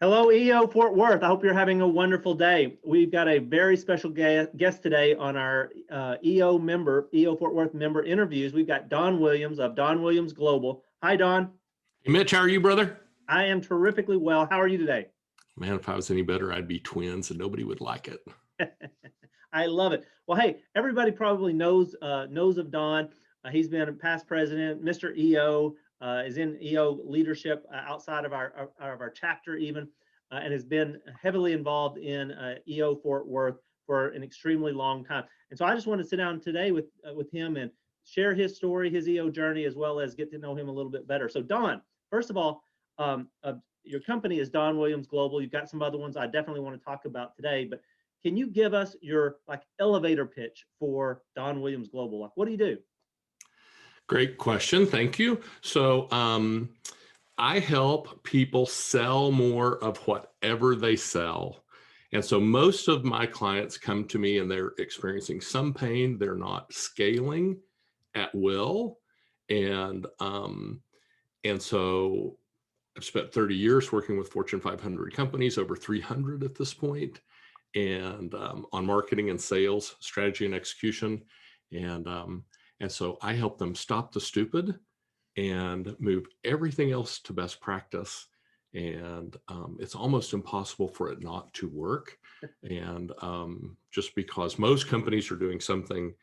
Hello, EO Fort Worth. I hope you're having a wonderful day. We've got a very special guest today on our EO Fort Worth member interviews. We've got Don Williams of Don Williams Global. Hi, Don. Hey, Mitch, how are you, brother? I am terrifically well. How are you today? Man, if I was any better, I'd be twins and nobody would like it. I love it. Well, hey, everybody probably knows of Don. He's been a past president, Mr. EO, is in EO leadership outside of our chapter even, and has been heavily involved in EO Fort Worth for an extremely long time. And so I just want to sit down today with him and share his story, his EO journey, as well as get to know him a little bit better. So Don, first of all, your company is Don Williams Global. You've got some other ones I definitely want to talk about today, but can you give us your elevator pitch for Don Williams Global? What do you do? Great question. Thank you. So I help people sell more of whatever they sell. And so most of my clients come to me and they're experiencing some pain. They're not scaling at will. And so I've spent 30 years working with Fortune 500 companies, over 300 at this point, and on marketing and sales, strategy and execution. And so I help them stop the stupid and move everything else to best practice. And it's almost impossible for it not to work. And just because most companies are doing something,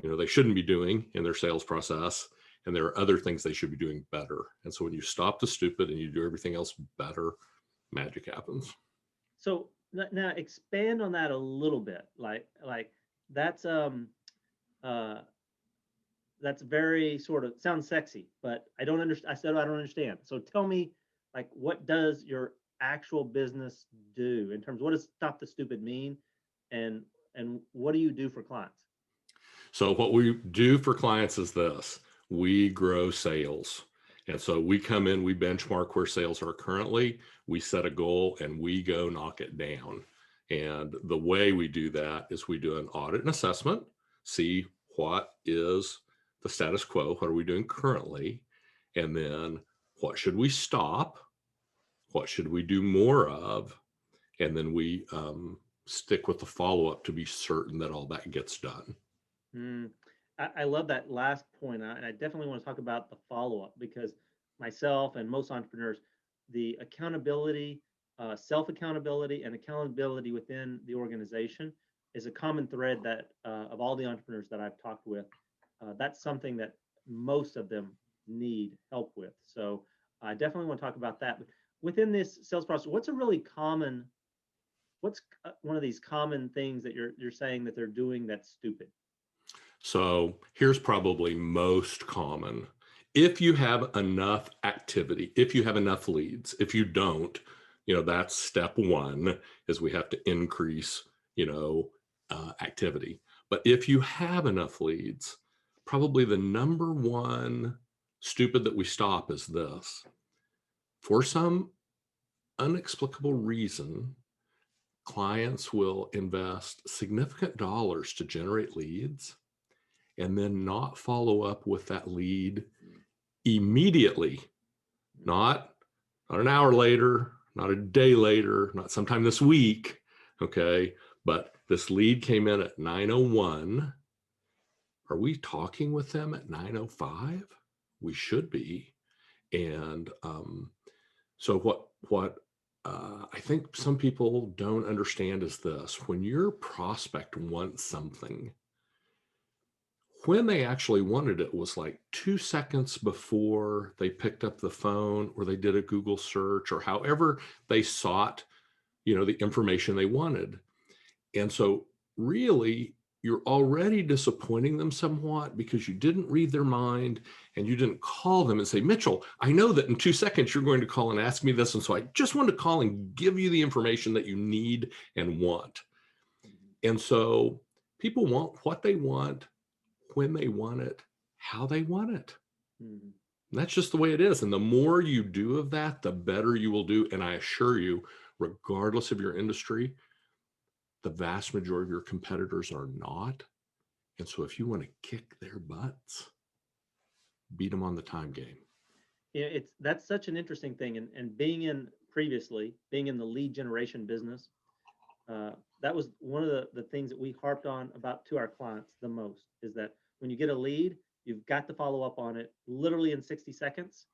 they shouldn't be doing in their sales process, and there are other things they should be doing better. And so when you stop the stupid and you do everything else better, magic happens. So now expand on that a little bit. Like that's very sort of sounds sexy, but I don't understand. I said I don't understand. So tell me, what does your actual business do in terms of what does stop the stupid mean, and what do you do for clients? So what we do for clients is this: we grow sales. And so we come in, we benchmark where sales are currently, we set a goal, and we go knock it down. And the way we do that is we do an audit and assessment, see what is the status quo, what are we doing currently, and then what should we stop, what should we do more of, and then we stick with the follow-up to be certain that all that gets done. I love that last point, and I definitely want to talk about the follow-up, because myself and most entrepreneurs, the accountability, self-accountability, and accountability within the organization is a common thread that of all the entrepreneurs that I've talked with. That's something that most of them need help with. So I definitely want to talk about that. But within this sales process, what's one of these common things that you're saying that they're doing that's stupid? So here's probably most common. If you have enough activity, if you have enough leads, if you don't, that's step one, is we have to increase, activity. But if you have enough leads, probably the number one stupid that we stop is this. For some inexplicable reason, clients will invest significant dollars to generate leads and then not follow up with that lead immediately, not an hour later, not a day later, not sometime this week, okay? But this lead came in at 9:01. Are we talking with them at 9:05? We should be. And so what I think some people don't understand is this: when your prospect wants something, when they actually wanted it was like 2 seconds before they picked up the phone or they did a Google search or however they sought, the information they wanted. And so really, you're already disappointing them somewhat because you didn't read their mind and you didn't call them and say, Mitchell, I know that in 2 seconds you're going to call and ask me this. And so I just wanted to call and give you the information that you need and want. And so people want what they want, when they want it, how they want it. Mm-hmm. That's just the way it is. And the more you do of that, the better you will do. And I assure you, regardless of your industry, the vast majority of your competitors are not. And so if you want to kick their butts, beat them on the time game. That's such an interesting thing. And being in previously, being in the lead generation business, that was one of the things that we harped on about to our clients the most, is that when you get a lead, you've got to follow up on it literally in 60 seconds.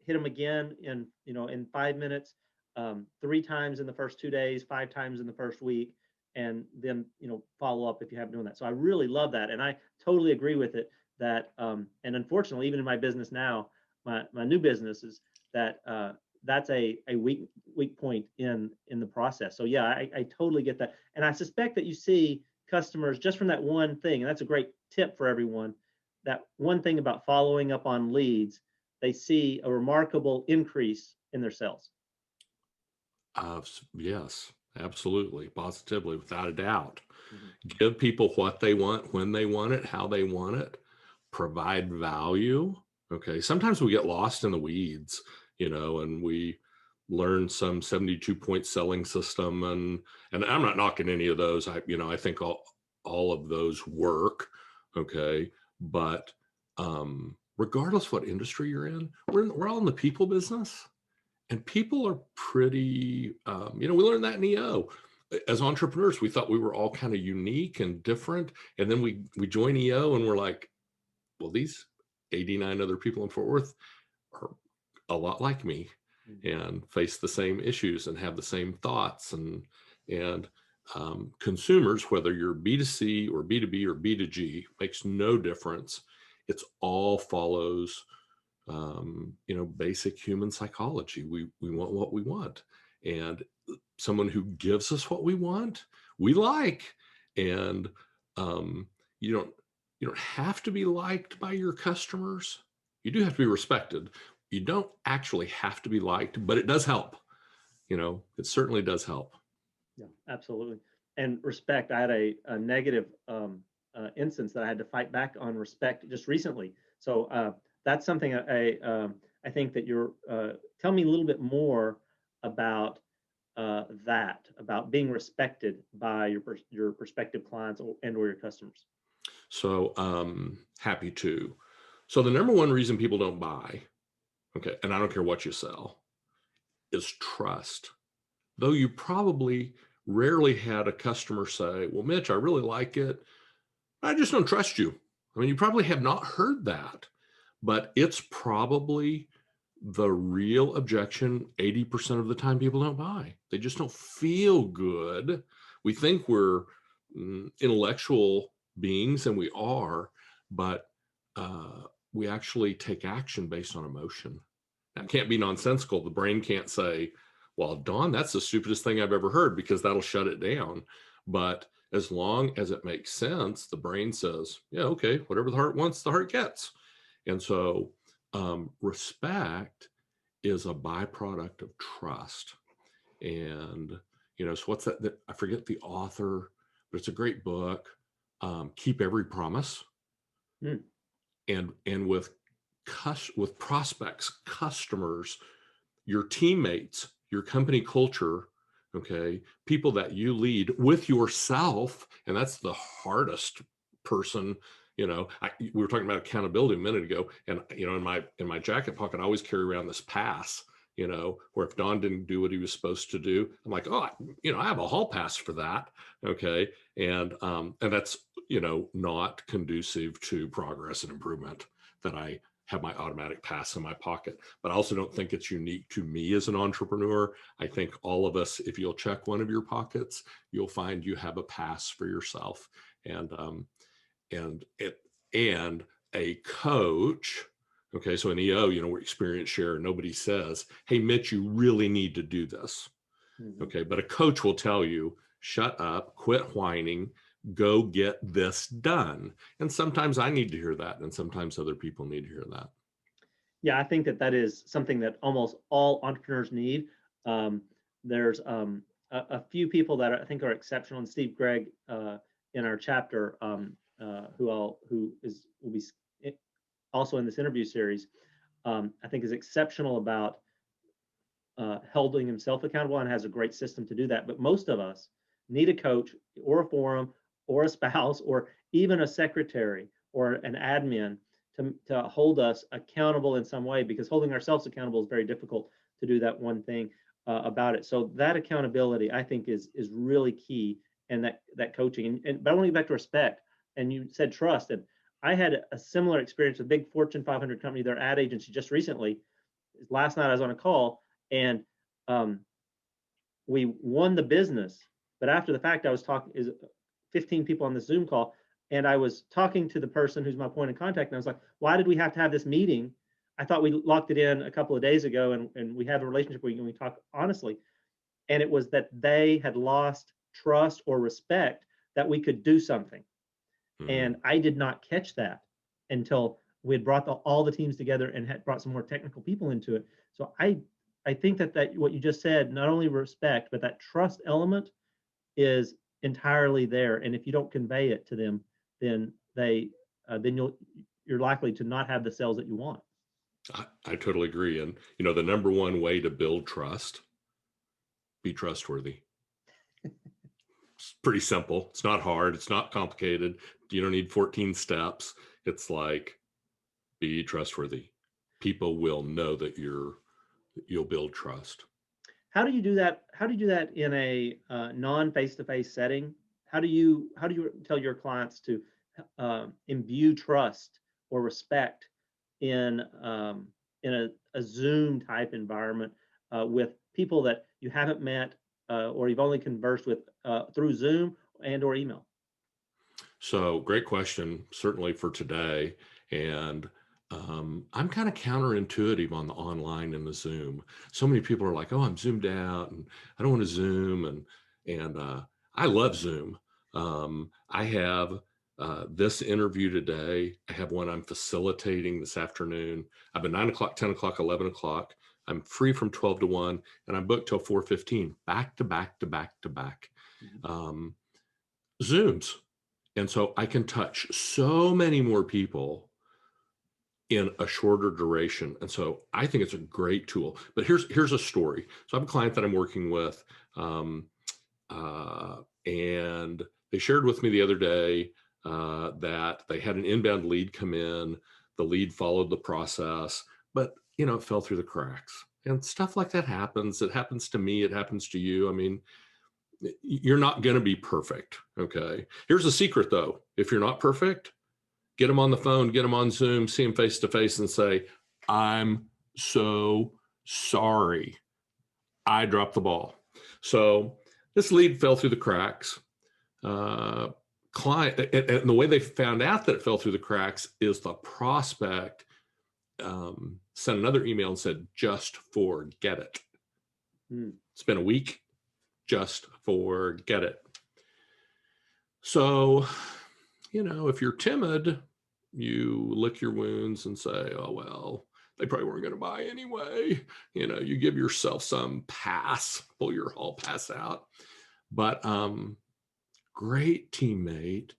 Hit them again in 5 minutes, 3 times in the first 2 days, 5 times in the first week, and then follow up if you haven't done that. So I really love that, and I totally agree with it. That and unfortunately, even in my business now, my new business is that that's a weak point in the process. So yeah, I totally get that, and I suspect that you see customers just from that one thing, and that's a great tip for everyone. That one thing about following up on leads, they see a remarkable increase in their sales. Yes, absolutely, positively, without a doubt. Mm-hmm. Give people what they want, when they want it, how they want it, provide value. Okay. Sometimes we get lost in the weeds, and we learn some 72-point selling system, and I'm not knocking any of those. I think all of those work. Okay. But regardless what industry you're in, we're all in the people business. And people are pretty, we learned that in EO. As entrepreneurs, we thought we were all kind of unique and different. And then we join EO and we're like, well, these 89 other people in Fort Worth are a lot like me and face the same issues and have the same thoughts. And consumers, whether you're B2C or B2B or B2G, makes no difference. It's all follows basic human psychology. We want what we want, and someone who gives us what we want, we like. And you don't have to be liked by your customers. You do have to be respected. You don't actually have to be liked, but it does help. It certainly does help. Yeah, absolutely. And respect. I had a negative instance that I had to fight back on respect just recently. So that's something I think that you're. Tell me a little bit more about that, about being respected by your prospective clients and/or your customers. So happy to. So the number one reason people don't buy, okay, and I don't care what you sell, is trust. Though you probably rarely had a customer say, well, Mitch, I really like it. I just don't trust you. I mean, you probably have not heard that, but it's probably the real objection 80% of the time people don't buy. They just don't feel good. We think we're intellectual beings, and we are, but we actually take action based on emotion. That can't be nonsensical. The brain can't say, well, Don, that's the stupidest thing I've ever heard, because that'll shut it down. But as long as it makes sense, the brain says, yeah, okay, whatever the heart wants, the heart gets. And so respect is a byproduct of trust. And, so what's that? I forget the author, but it's a great book. Keep Every Promise. Mm. And with prospects, customers, your teammates, your company culture, okay, people that you lead, with yourself, and that's the hardest person. We were talking about accountability a minute ago, and in my jacket pocket, I always carry around this pass, where if Don didn't do what he was supposed to do, I'm like, oh, I have a hall pass for that, okay, and that's not conducive to progress and improvement, that I have my automatic pass in my pocket. But I also don't think it's unique to me as an entrepreneur. I think all of us, if you'll check one of your pockets, you'll find you have a pass for yourself. And a coach. Okay, so in EO, we're experience share. Nobody says, hey, Mitch, you really need to do this. Mm-hmm. Okay, but a coach will tell you, shut up, quit whining, go get this done. And sometimes I need to hear that, and sometimes other people need to hear that. Yeah, I think that is something that almost all entrepreneurs need. There's a few people that I think are exceptional, and Steve Gregg in our chapter, who will be also in this interview series, I think is exceptional about holding himself accountable, and has a great system to do that. But most of us need a coach or a forum or a spouse or even a secretary or an admin to hold us accountable in some way, because holding ourselves accountable is very difficult to do that one thing about it. So that accountability, I think, is really key, and that coaching. But I want to get back to respect. And you said trust, and I had a similar experience with a big Fortune 500 company, their ad agency, just recently. Last night I was on a call, and we won the business. But after the fact, I was talking is 15 people on the Zoom call, and I was talking to the person who's my point of contact, and I was like, "Why did we have to have this meeting? I thought we locked it in a couple of days ago, and we have a relationship where we talk honestly." And it was that they had lost trust or respect that we could do something. And I did not catch that until we had brought all the teams together and had brought some more technical people into it. So I think that what you just said, not only respect, but that trust element is entirely there. And if you don't convey it to them, then you're likely to not have the sales that you want. I totally agree. And, you know, the number one way to build trust, be trustworthy. It's pretty simple. It's not hard. It's not complicated. You don't need 14 steps. It's like, be trustworthy. People will know that you'll build trust. How do you do that? How do you do that in a non-face-to-face setting? How do you tell your clients to imbue trust or respect in a Zoom type environment with people that you haven't met or you've only conversed with through Zoom and or email? So great question, certainly for today. And I'm kind of counterintuitive on the online and the Zoom. So many people are like, "Oh, I'm zoomed out, and I don't want to Zoom," and I love Zoom. I have this interview today. I have one I'm facilitating this afternoon. I have a 9 o'clock, 10 o'clock, 11 o'clock. I'm free from 12 to 1, and I'm booked till 4:15, back to back to back to back. Zooms. And so I can touch so many more people in a shorter duration. And so I think it's a great tool. But here's a story. So I have a client that I'm working with, and they shared with me the other day that they had an inbound lead come in. The lead followed the process, but you know, it fell through the cracks. And stuff like that happens. It happens to me. It happens to you. I mean, you're not going to be perfect. Okay. Here's a secret though. If you're not perfect, get them on the phone, get them on Zoom, see them face to face and say, "I'm so sorry. I dropped the ball." So this lead fell through the cracks. Client, and the way they found out that it fell through the cracks is the prospect sent another email and said, "Just forget it." It's been a week. Just forget it. So, you know, if you're timid, you lick your wounds and say, "Oh, well, they probably weren't going to buy anyway." You know, you give yourself some pass, pull your hall pass out. But great teammate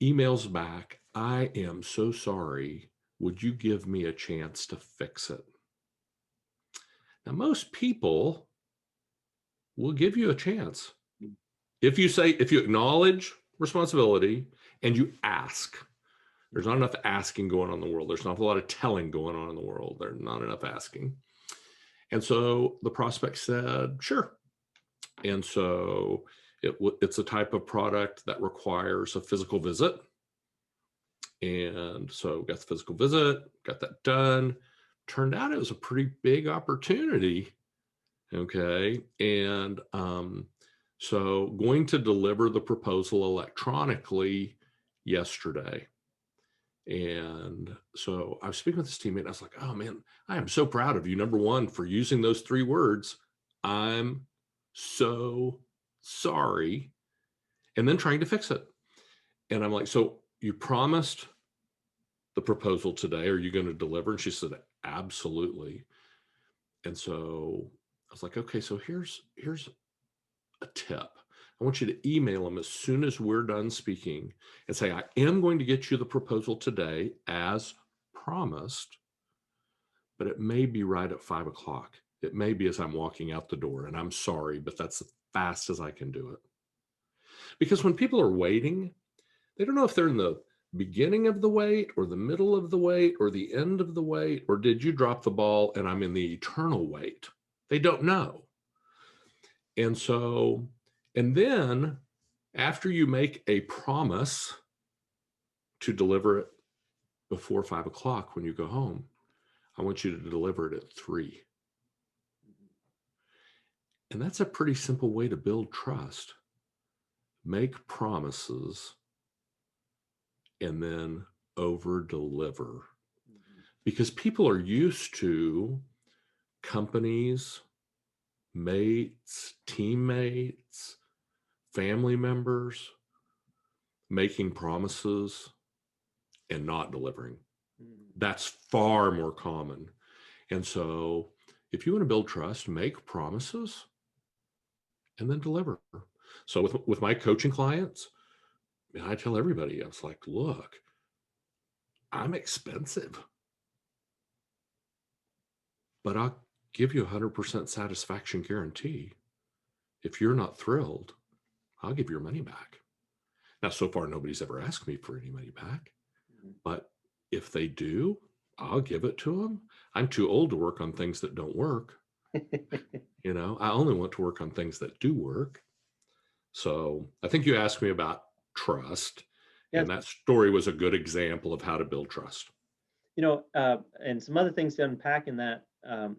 emails back, "I am so sorry. Would you give me a chance to fix it?" Now, most people will give you a chance. If you acknowledge responsibility and you ask. There's not enough asking going on in the world. There's not a lot of telling going on in the world. There's not enough asking. And so the prospect said, "Sure." And so it's a type of product that requires a physical visit. And so got the physical visit, got that done. Turned out it was a pretty big opportunity. Okay. And so going to deliver the proposal electronically yesterday. And so I was speaking with this teammate. I was like, "Oh man, I am so proud of you. Number one, for using those 3 words, 'I'm so sorry,' and then trying to fix it." And I'm like, "So you promised the proposal today. Are you going to deliver?" And she said, "Absolutely." And so I was like, "Okay, so here's a tip. I want you to email them as soon as we're done speaking and say, 'I am going to get you the proposal today as promised, but it may be right at 5 o'clock. It may be as I'm walking out the door, and I'm sorry, but that's as fast as I can do it.'" Because when people are waiting, they don't know if they're in the beginning of the wait or the middle of the wait or the end of the wait, or did you drop the ball and I'm in the eternal wait? They don't know. And so, and then after you make a promise to deliver it before 5 o'clock when you go home, I want you to deliver it at 3. And that's a pretty simple way to build trust. Make promises and then over deliver. Because people are used to companies, mates, teammates, family members making promises and not delivering. That's far more common. And so if you want to build trust, make promises and then deliver. So with my coaching clients, I tell everybody, I was like, look, I'm expensive, but I'll give you 100% satisfaction guarantee. If you're not thrilled, I'll give your money back. Now, so far, nobody's ever asked me for any money back, but if they do, I'll give it to them. I'm too old to work on things that don't work. You know, I only want to work on things that do work. So I think you asked me about trust, Yes. and that story was a good example of how to build trust. You know, and some other things to unpack in that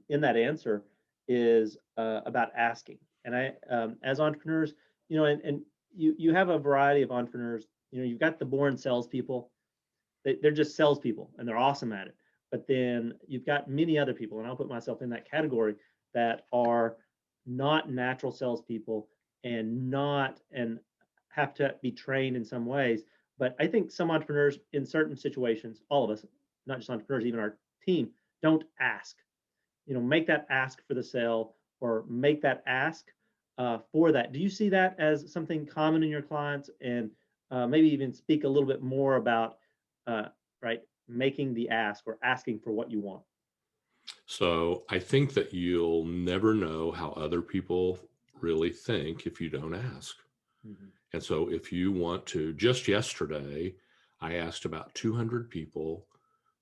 answer is about asking. And I, as entrepreneurs, you know, and you have a variety of entrepreneurs. You know, you've got the born salespeople. They're just salespeople, and they're awesome at it. But then you've got many other people, and I'll put myself in that category, that are not natural salespeople and have to be trained in some ways. But I think some entrepreneurs in certain situations, all of us, not just entrepreneurs, even our team, don't ask. You know, make that ask for the sale, or make that ask for that. Do you see that as something common in your clients? And maybe even speak a little bit more about right, making the ask or asking for what you want. So I think that you'll never know how other people really think if you don't ask. Mm-hmm. And so if you want to, just yesterday, I asked about 200 people.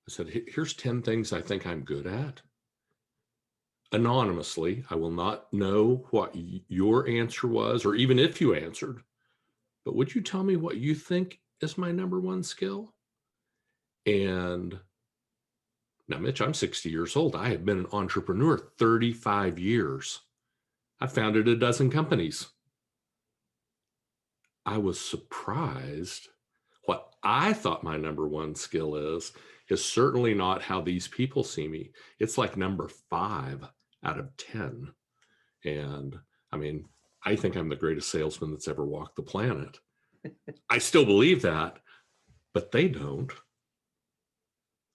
I said, here's 10 things I think I'm good at. Anonymously, I will not know what your answer was, or even if you answered, but would you tell me what you think is my number one skill? And now, Mitch, I'm 60 years old. I have been an entrepreneur 35 years. I founded a dozen companies. I was surprised. What I thought my number one skill is certainly not how these people see me. It's like number 5 out of 10. And I mean, I think I'm the greatest salesman that's ever walked the planet. I still believe that, but they don't.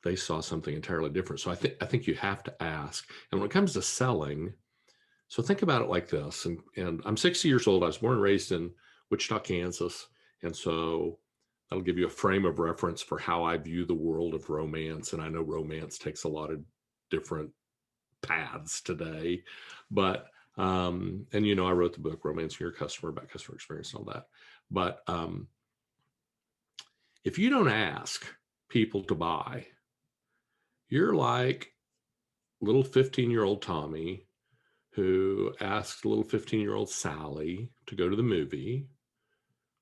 They saw something entirely different. So I think you have to ask. And when it comes to selling, so think about it like this. And I'm 60 years old. I was born and raised in Wichita, Kansas. And so that'll give you a frame of reference for how I view the world of romance. And I know romance takes a lot of different paths today. But, and you know, I wrote the book, Romancing Your Customer, about customer experience and all that. But if you don't ask people to buy, you're like little 15-year-old Tommy who asked little 15-year-old Sally to go to the movie.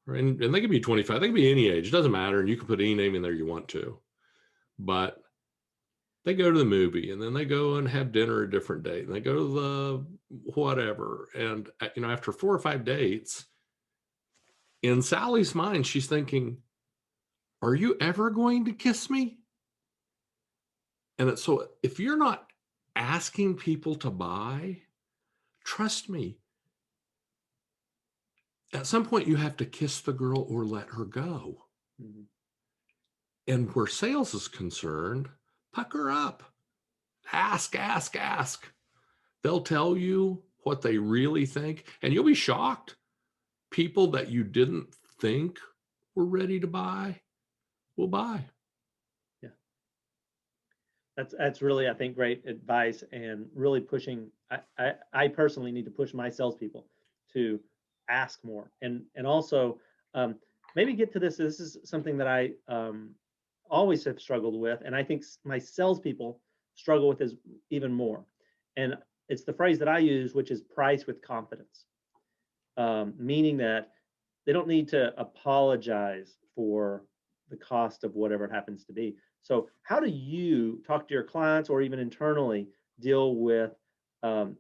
And they can be 25, they can be any age, it doesn't matter. And you can put any name in there you want to. But they go to the movie and then they go and have dinner a different date. And they go to the whatever. And, you know, after 4 or 5 dates, in Sally's mind, she's thinking, are you ever going to kiss me? And so if you're not asking people to buy, trust me, at some point you have to kiss the girl or let her go. Mm-hmm. And where sales is concerned, pucker up, ask. They'll tell you what they really think, and you'll be shocked. People that you didn't think were ready to buy will buy. Yeah. That's really, I think, great advice, and really pushing. I personally need to push my salespeople to ask more, and also maybe get to this. This is something that I always have struggled with, and I think my salespeople struggle with is even more. And it's the phrase that I use, which is price with confidence, meaning that they don't need to apologize for the cost of whatever it happens to be. So, how do you talk to your clients or even internally deal with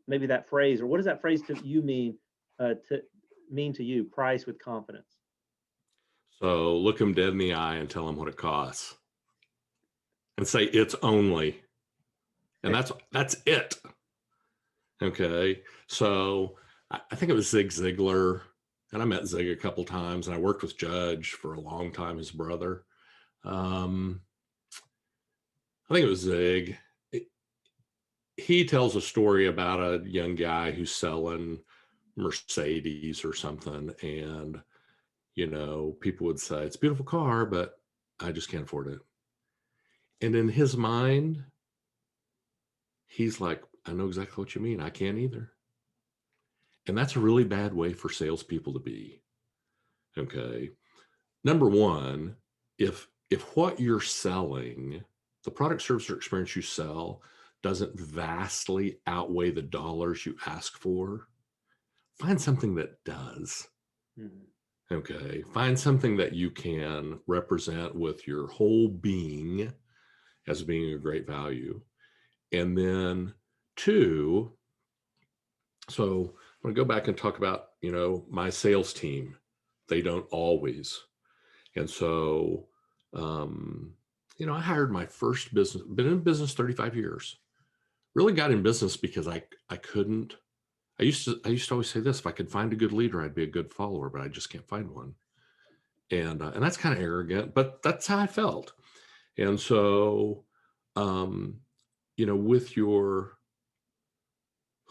maybe that phrase, or what does that phrase to you mean to you? Price with confidence. So look them dead in the eye and tell them what it costs, and say it's only, and that's it. Okay, so I think it was Zig Ziglar, and I met Zig a couple times, and I worked with Judge for a long time, his brother. I think it was Zig. He tells a story about a young guy who's selling Mercedes or something, and people would say it's a beautiful car, but I just can't afford it. And in his mind, he's like, I know exactly what you mean. I can't either. And that's a really bad way for salespeople to be. Okay. Number one, if what you're selling, the product, service, or experience you sell doesn't vastly outweigh the dollars you ask for, find something that does. Mm-hmm. Okay. Find something that you can represent with your whole being as being a great value. And then two, so I'm going to go back and talk about, my sales team. They don't always. And so, I hired my first business, been in business 35 years, really got in business because I couldn't, I used to always say this, if I could find a good leader, I'd be a good follower, but I just can't find one. And that's kind of arrogant, but that's how I felt. And so, so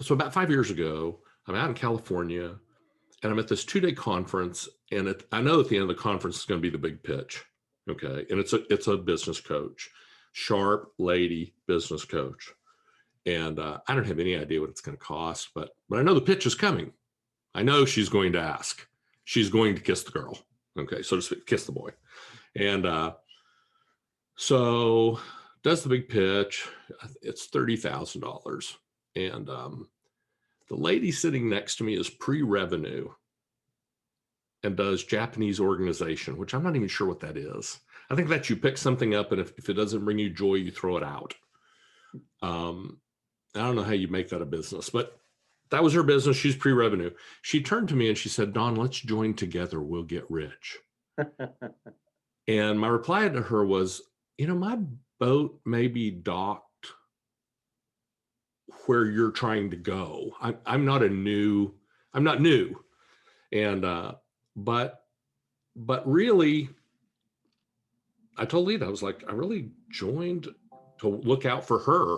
about 5 years ago, I'm out in California and I'm at this 2-day conference, and I know at the end of the conference is going to be the big pitch. Okay. And it's a business coach, sharp lady business coach. And I don't have any idea what it's going to cost, but I know the pitch is coming. I know she's going to ask. She's going to kiss the girl. Okay. So to speak, kiss the boy. And so does the big pitch. It's $30,000. And the lady sitting next to me is pre-revenue and does Japanese organization, which I'm not even sure what that is. I think that you pick something up, and if it doesn't bring you joy, you throw it out. I don't know how you make that a business, but that was her business. She's pre-revenue. She turned to me and she said, Don, let's join together. We'll get rich. And my reply to her was, my boat may be docked where you're trying to go. I'm not new. And, but really, I told Lita, I was like, I really joined to look out for her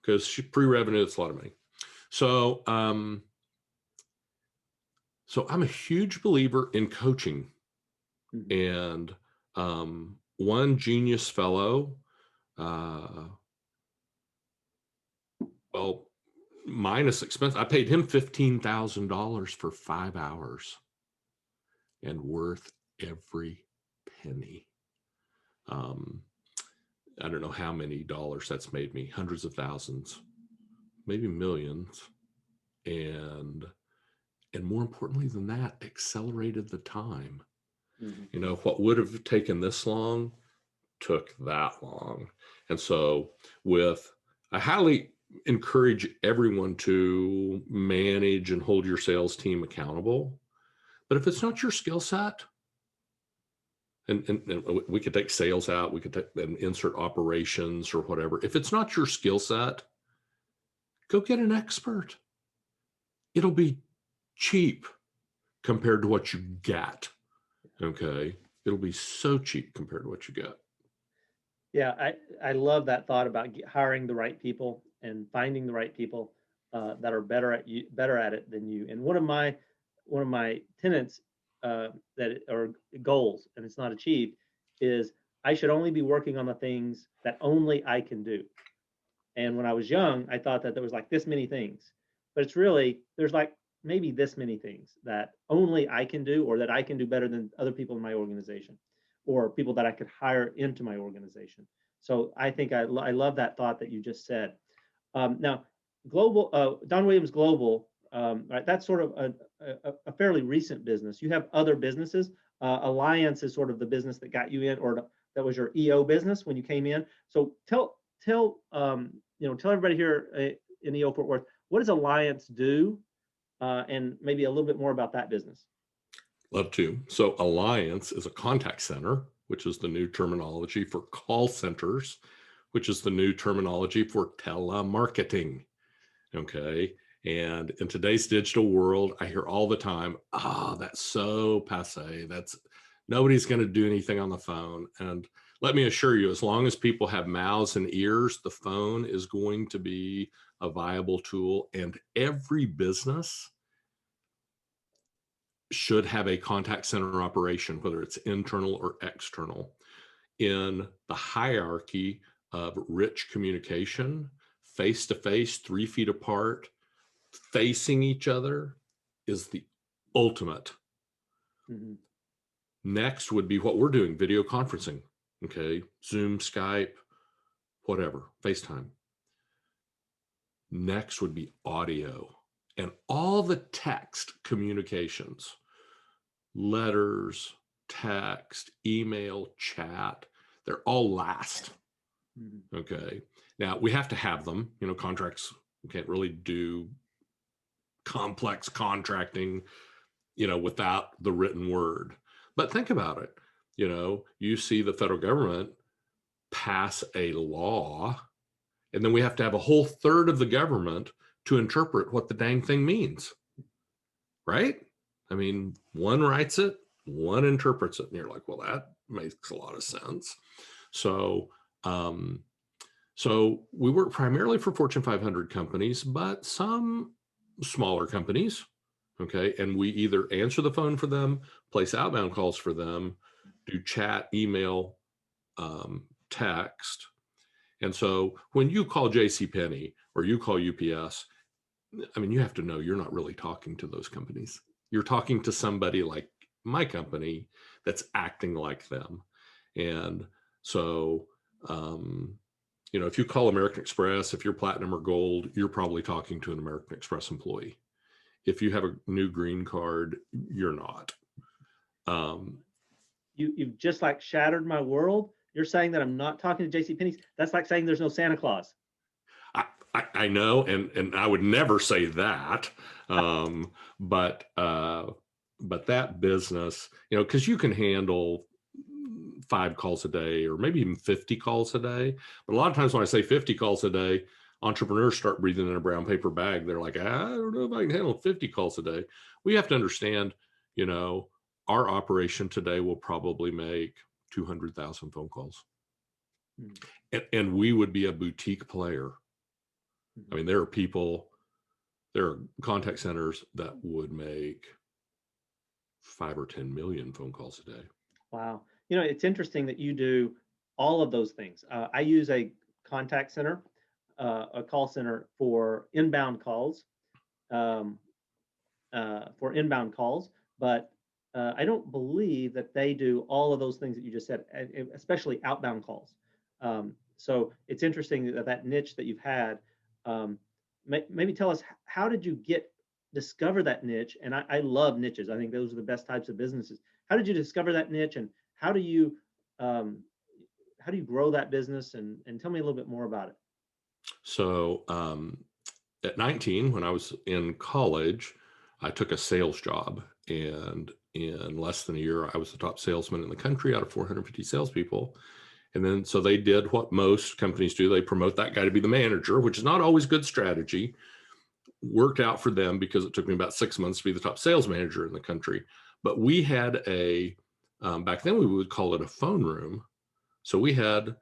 because she pre-revenue, it's a lot of money. So, so I'm a huge believer in coaching. Mm-hmm. And one genius fellow, well, minus expense, I paid him $15,000 for 5 hours, and worth every penny. I don't know how many dollars that's made me, hundreds of thousands, maybe millions. And more importantly than that, accelerated the time. Mm-hmm. What would have taken this long took that long. And so I highly encourage everyone to manage and hold your sales team accountable. But if it's not your skill set, and we could take sales out, we could and insert operations or whatever. If it's not your skill set, go get an expert. It'll be cheap compared to what you get. Okay. It'll be so cheap compared to what you get. Yeah, I love that thought about hiring the right people and finding the right people that are better at it than you. And one of my tenets or goals, and it's not achieved, is I should only be working on the things that only I can do. And when I was young, I thought that there was like this many things, but it's really there's like maybe this many things that only I can do, or that I can do better than other people in my organization, or people that I could hire into my organization. So I think I love that thought that you just said. Now, Don Williams Global, right, that's sort of a fairly recent business. You have other businesses. Alliance is sort of the business that got you in, or that was your EO business when you came in. So tell everybody here in EO Fort Worth, what does Alliance do, and maybe a little bit more about that business. Love to. So Alliance is a contact center, which is the new terminology for call centers, which is the new terminology for telemarketing. Okay. And in today's digital world, I hear all the time, that's so passe. Nobody's going to do anything on the phone. And let me assure you, as long as people have mouths and ears, the phone is going to be a viable tool. And every business should have a contact center operation, whether it's internal or external. In the hierarchy of rich communication, face-to-face, 3 feet apart, facing each other is the ultimate. Mm-hmm. Next would be what we're doing, video conferencing, okay? Zoom, Skype, whatever, FaceTime. Next would be audio, and all the text communications, letters, text, email, chat, they're all last. Mm-hmm. Okay. Now we have to have them, contracts, we can't really do complex contracting, without the written word. But think about it. You see the federal government pass a law, and then we have to have a whole third of the government to interpret what the dang thing means. Right? I mean, one writes it, one interprets it, and you're like, well, that makes a lot of sense. So, so we work primarily for Fortune 500 companies, but some smaller companies, okay? And we either answer the phone for them, place outbound calls for them, do chat, email, text. And so when you call JCPenney or you call UPS, I mean, you have to know you're not really talking to those companies. You're talking to somebody like my company that's acting like them. And so, if you call American Express, if you're platinum or gold, you're probably talking to an American Express employee. If you have a new green card, you're not. You've just like shattered my world. You're saying that I'm not talking to JCPenney's. That's like saying there's no Santa Claus. I know, and I would never say that, but that business, because you can handle 5 calls a day or maybe even 50 calls a day. But a lot of times when I say 50 calls a day, entrepreneurs start breathing in a brown paper bag. They're like, I don't know if I can handle 50 calls a day. We have to understand, our operation today will probably make 200,000 phone calls. And we would be a boutique player. I mean, there are contact centers that would make 5 or 10 million phone calls a day. Wow. It's interesting that you do all of those things. I use a contact center, a call center for inbound calls, but I don't believe that they do all of those things that you just said, especially outbound calls. So it's interesting that niche that you've had. Maybe tell us, how did you discover that niche? And I love niches. I think those are the best types of businesses. How did you discover that niche, and how do you grow that business? And tell me a little bit more about it. So at 19, when I was in college, I took a sales job, and in less than a year, I was the top salesman in the country out of 450 salespeople. And then, so they did what most companies do. They promote that guy to be the manager, which is not always good strategy. Worked out for them because it took me about 6 months to be the top sales manager in the country. But we had back then we would call it a phone room. So we had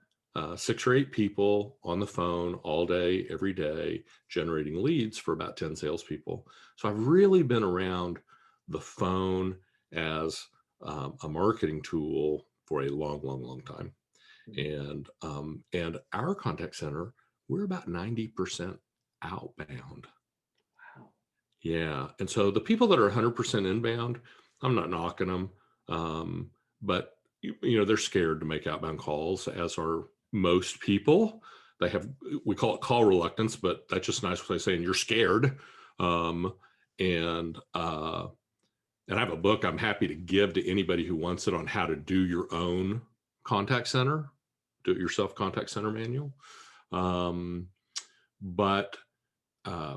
6 or 8 people on the phone all day, every day, generating leads for about 10 salespeople. So I've really been around the phone as a marketing tool for a long, long, long time. And our contact center, we're about 90% outbound. Wow. Yeah. And so the people that are 100% inbound, I'm not knocking them. But they're scared to make outbound calls, as are most people. They have, we call it call reluctance, but that's just a nice way of saying you're scared. Um, and, uh, and I have a book I'm happy to give to anybody who wants it on how to do your own contact center, do it yourself contact center manual. Um, but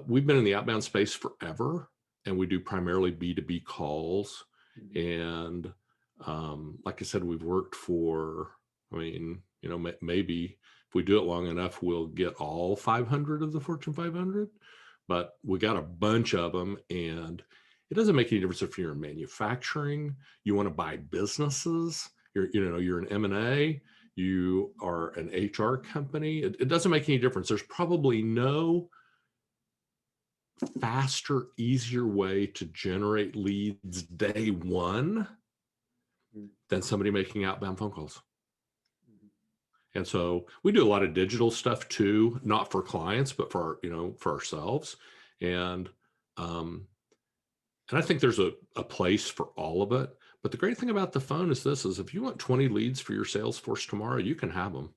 we've been in the outbound space forever, and we do primarily B2B calls. And like I said, we've worked for, maybe if we do it long enough, we'll get all 500 of the Fortune 500, but we got a bunch of them. And it doesn't make any difference if you're in manufacturing, you want to buy businesses, you're an M&A, you are an HR company. It doesn't make any difference. There's probably no faster, easier way to generate leads day one than somebody making outbound phone calls. And so we do a lot of digital stuff too, not for clients, but for for ourselves. And I think there's a place for all of it. But the great thing about the phone is this: is if you want 20 leads for your sales force tomorrow, you can have them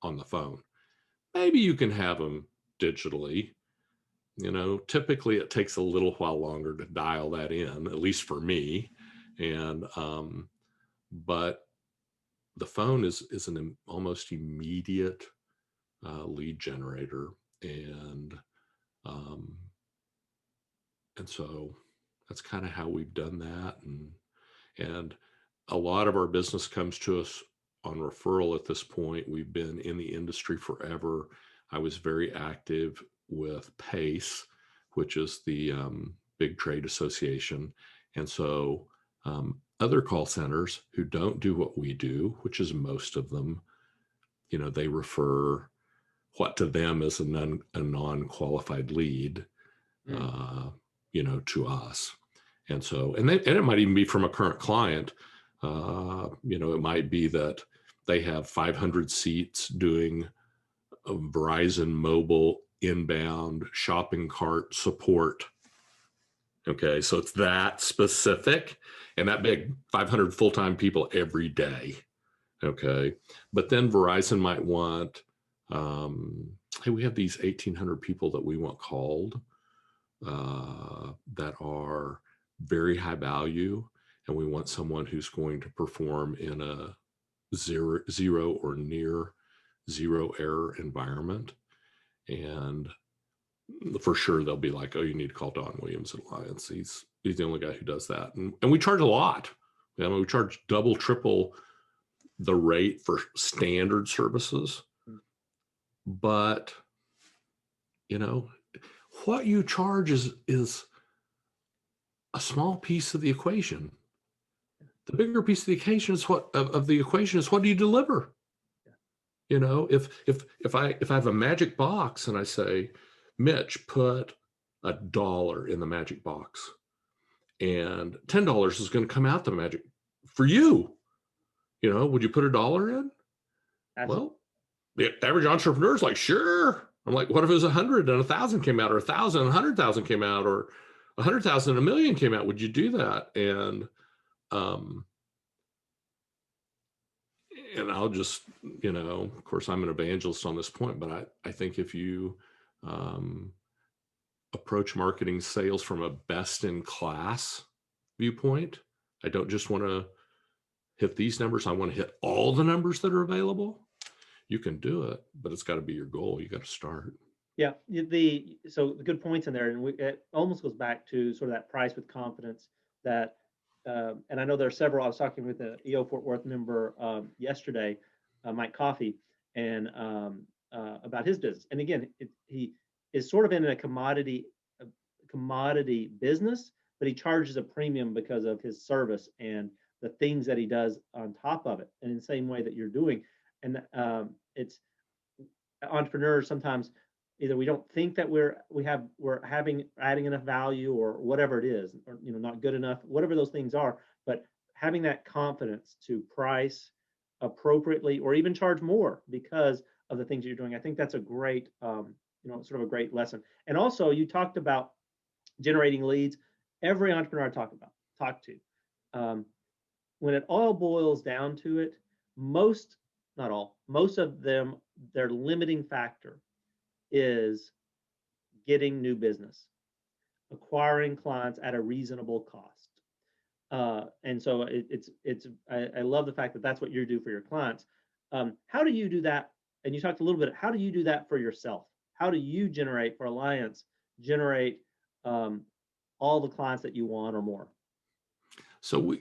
on the phone. Maybe you can have them digitally. Typically it takes a little while longer to dial that in, at least for me. And but the phone is an almost immediate lead generator, and so that's kind of how we've done that. And a lot of our business comes to us on referral at this point. We've been in the industry forever. I was very active with PACE, which is the big trade association. And so other call centers who don't do what we do, which is most of them, they refer what to them is a non-qualified lead, to us. And so, and it might even be from a current client. It might be that they have 500 seats doing a Verizon mobile inbound shopping cart support. Okay, so it's that specific and that big, 500 full-time people every day. Okay, but then Verizon might want, hey, we have these 1,800 people that we want called that are very high value, and we want someone who's going to perform in a zero or near zero error environment. And for sure they'll be like, oh, you need to call Don Williams at Alliance. He's the only guy who does that. And we charge a lot. We charge double, triple the rate for standard services. But what you charge is a small piece of the equation. The bigger piece of the equation is what do you deliver? If I have a magic box and I say, Mitch, put $1 in the magic box, and $10 is going to come out the magic for you. Would you put $1 in? Absolutely. Well, the average entrepreneur is like, sure. I'm like, what if it was 100 and 1,000 came out, or 1,000 and 100,000 came out, or 100,000 and 1,000,000 came out? Would you do that? And I'll just, of course, I'm an evangelist on this point, but I think if you approach marketing sales from a best in class viewpoint, I don't just want to hit these numbers. I want to hit all the numbers that are available. You can do it, but it's got to be your goal. You got to start. Yeah, so the good points in there, and it almost goes back to sort of that price with confidence that, and I know there are several. I was talking with an EO Fort Worth member yesterday, Mike Coffey, and about his business. And again, he is sort of in a commodity business, but he charges a premium because of his service and the things that he does on top of it, and in the same way that you're doing. And it's entrepreneurs sometimes either we don't think that we're adding enough value, or whatever it is, or not good enough, whatever those things are. But having that confidence to price appropriately, or even charge more because of the things you're doing, I think that's a great sort of a great lesson. And also, you talked about generating leads. Every entrepreneur I talk to, when it all boils down to it, most, not all, most of them, their limiting factor is getting new business, acquiring clients at a reasonable cost. And so I love the fact that that's what you do for your clients. How do you do that? And you talked a little bit, how do you do that for yourself? How do you generate for Alliance, generate all the clients that you want or more? So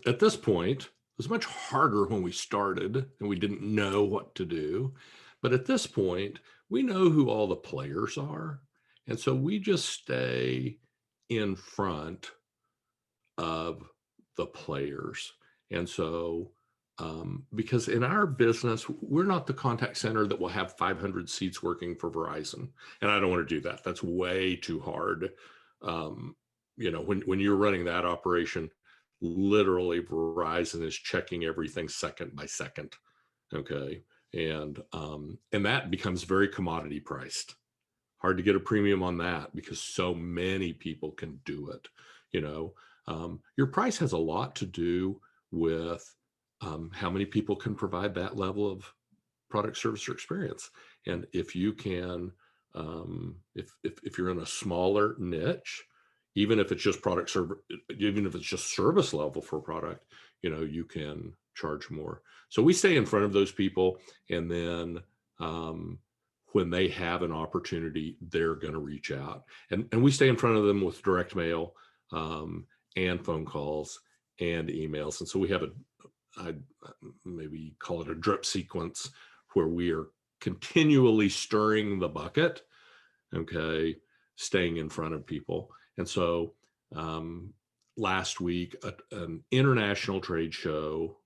at this point, it was much harder when we started and we didn't know what to do. But at this point, we know who all the players are. And so we just stay in front of the players. And so, because in our business, we're not the contact center that will have 500 seats working for Verizon. And I don't want to do that. That's way too hard. When you're running that operation, literally Verizon is checking everything second by second. Okay. And that becomes very commodity priced. Hard to get a premium on that because so many people can do it. Your price has a lot to do with how many people can provide that level of product, service, or experience. And if you can, if you're in a smaller niche, even if it's just even if it's just service level for a product, you can charge more. So we stay in front of those people, and then when they have an opportunity, they're going to reach out, and we stay in front of them with direct mail and phone calls and emails. And so we have I'd maybe call it a drip sequence where we are continually stirring the bucket, okay, staying in front of people. And so last week, an international trade show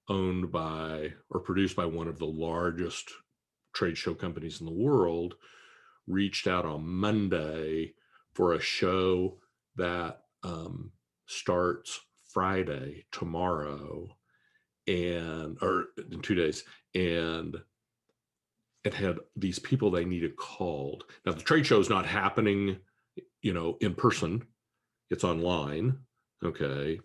owned by or produced by one of the largest trade show companies in the world reached out on Monday for a show that starts Friday, tomorrow, or in 2 days, and it had these people they needed called. Now the trade show is not happening, in person; it's online. Okay,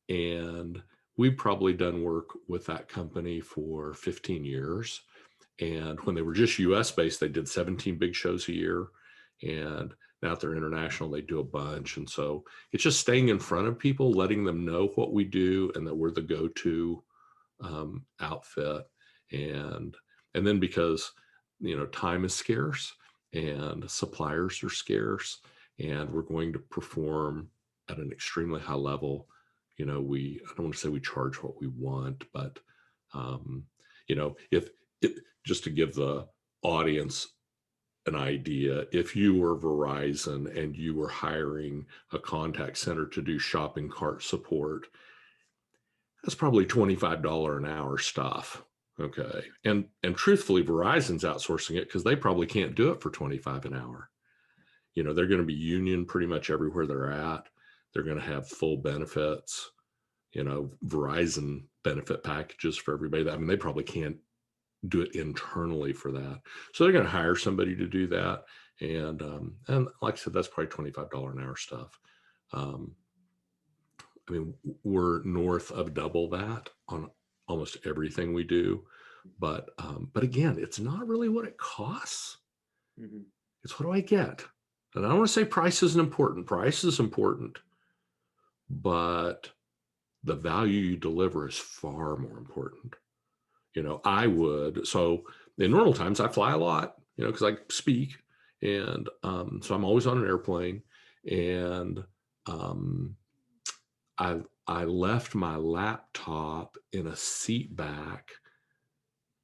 and we've probably done work with that company for 15 years. And when they were just US based, they did 17 big shows a year. And now that they're international, they do a bunch. And so it's just staying in front of people, letting them know what we do and that we're the go-to outfit. And then because, time is scarce and suppliers are scarce and we're going to perform at an extremely high level, I don't want to say we charge what we want, but, just to give the audience an idea, if you were Verizon and you were hiring a contact center to do shopping cart support, that's probably $25 an hour stuff. Okay. And truthfully, Verizon's outsourcing it because they probably can't do it for $25 an hour. They're going to be union pretty much everywhere they're at. They're going to have full benefits, Verizon benefit packages for everybody. They probably can't do it internally for that. So they're going to hire somebody to do that. And like I said, that's probably $25 an hour stuff. We're north of double that on almost everything we do. But again, it's not really what it costs. Mm-hmm. It's what do I get? And I don't want to say price isn't important. Price is important, but the value you deliver is far more important. So in normal times I fly a lot, because I speak, and so I'm always on an airplane, and I left my laptop in a seat back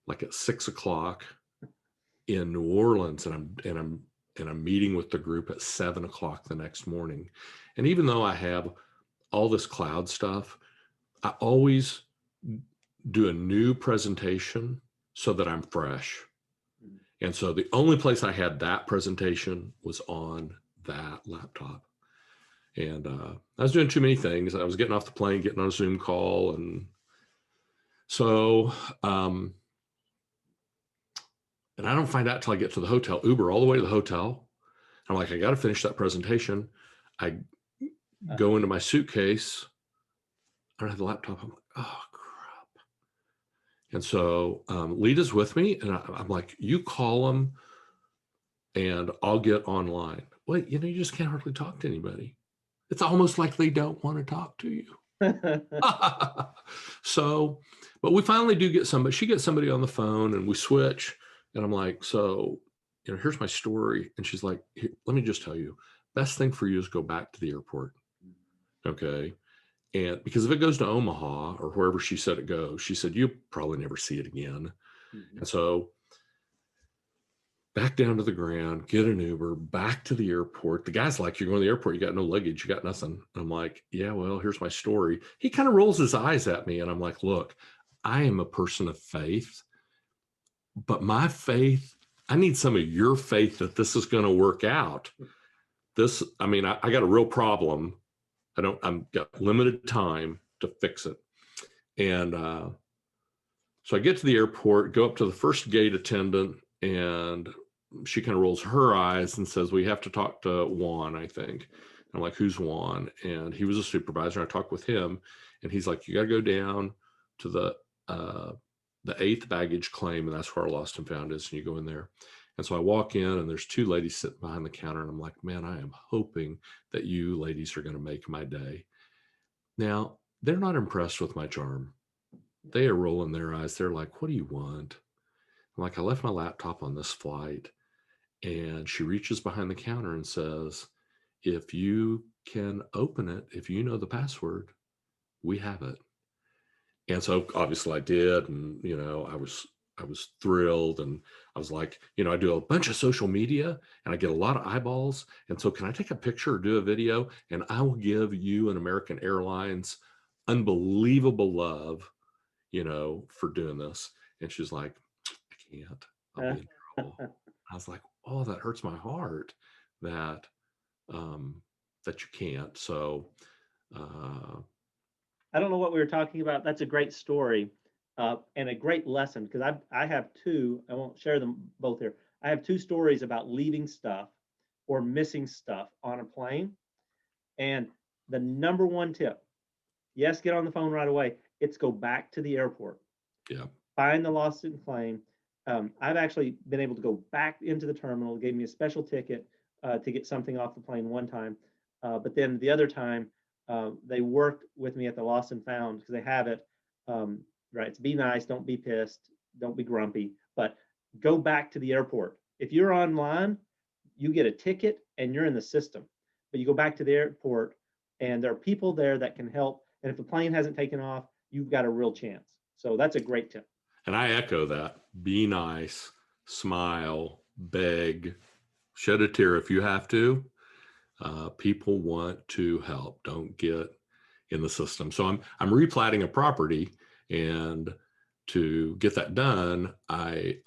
like at 6:00 in New Orleans, and I'm meeting with the group at 7:00 the next morning. And even though I have all this cloud stuff, I always do a new presentation so that I'm fresh. And so the only place I had that presentation was on that laptop. And I was doing too many things. I was getting off the plane, getting on a Zoom call. And so, and I don't find out till I get to the hotel, Uber all the way to the hotel. I'm like, I got to finish that presentation. I Uh, go into my suitcase. I don't have the laptop. I'm like, oh, crap. And so Lita's with me, and I'm like, you call them and I'll get online. Wait, you just can't hardly talk to anybody. It's almost like they don't want to talk to you. So, but we finally do get somebody. She gets somebody on the phone, and we switch. And I'm like, so, here's my story. And she's like, let me just tell you, best thing for you is go back to the airport. Okay. And because if it goes to Omaha or wherever she said it goes, she said, you'll probably never see it again. Mhm. And so back down to the ground, get an Uber, back to the airport. The guy's like, you're going to the airport, you got no luggage, you got nothing. And I'm like, yeah, well, here's my story. He kind of rolls his eyes at me, and I'm like, look, I am a person of faith, but my faith, I need some of your faith that this is going to work out. I got a real problem. I'm got limited time to fix it. And so I get to the airport, go up to the first gate attendant, and she kind of rolls her eyes and says, we have to talk to Juan, I think. I'm like, who's Juan? And he was a supervisor. I talked with him, and he's like, you got to go down to the 8th baggage claim, and that's where our lost and found is. And you go in there. And so I walk in, and there's 2 ladies sitting behind the counter, and I'm like, man, I am hoping that you ladies are going to make my day. Now, they're not impressed with my charm. They are rolling their eyes. They're like, what do you want? I'm like, I left my laptop on this flight. And she reaches behind the counter and says, if you can open it, if you know the password, we have it. And so obviously I did. And, I was thrilled. And I was like, I do a bunch of social media and I get a lot of eyeballs. And so can I take a picture or do a video? And I will give you and American Airlines unbelievable love, for doing this. And she's like, I can't, I'll be in trouble. I was like, oh, that hurts my heart that that you can't. So I don't know what we were talking about. That's a great story and a great lesson, because I have 2. I won't share them both here. I have 2 stories about leaving stuff or missing stuff on a plane. And the number one tip, yes, get on the phone right away. It's go back to the airport. yeah. Find the lost and claim. I've actually been able to go back into the terminal. It gave me a special ticket to get something off the plane one time. But then the other time, they worked with me at the lost and found, because they have it. Right. It's be nice. Don't be pissed. Don't be grumpy. But go back to the airport. If you're online, you get a ticket and you're in the system. But you go back to the airport and there are people there that can help. And if the plane hasn't taken off, you've got a real chance. So that's a great tip. And I echo that. Be nice, smile, beg, shed a tear if you have to. People want to help. Don't get in the system. So I'm replatting a property, and to get that done, I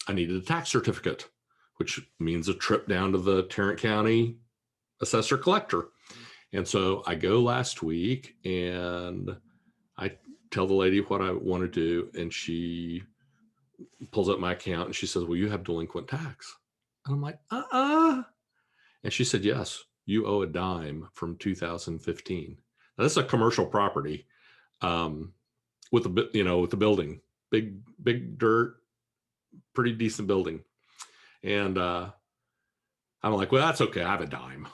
needed a tax certificate, which means a trip down to the Tarrant County assessor collector. And so I go last week and I tell the lady what I want to do, and she pulls up my account and she says, well, you have delinquent tax. And I'm like, And she said, yes, you owe a dime from 2015. Now, this is a commercial property with a building, big dirt, pretty decent building. And I'm like, well, that's okay. I have a dime.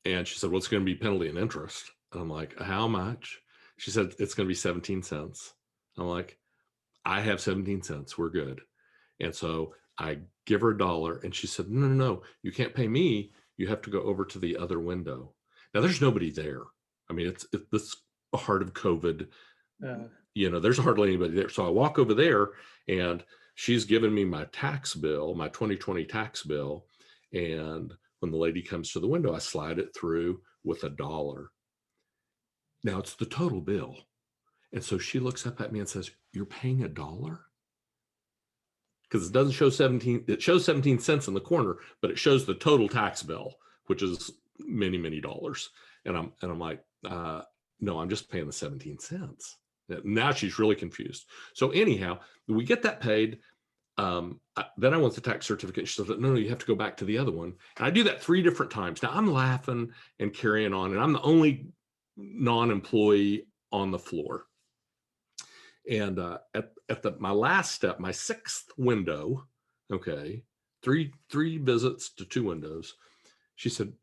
And she said, well, it's going to be penalty and interest. And I'm like, how much? She said, it's going to be 17 cents. I'm like, I have 17 cents. We're good. And so I give her $1, and she said, no, you can't pay me. You have to go over to the other window. Now there's nobody there. I mean, it's the heart of COVID. There's hardly anybody there. So I walk over there, and she's given me my tax bill, my 2020 tax bill. And when the lady comes to the window, I slide it through with $1. Now it's the total bill. And so she looks up at me and says, you're paying $1? Because it doesn't show 17, it shows 17 cents in the corner, but it shows the total tax bill, which is many, many dollars. And I'm like, no, I'm just paying the 17 cents. Now she's really confused. So anyhow, we get that paid. then I want the tax certificate. She said, no, you have to go back to the other one. And I do that 3 different times. Now I'm laughing and carrying on, and I'm the only non-employee on the floor. And at my last step, my 6th window, okay, three visits to 2 windows, she said,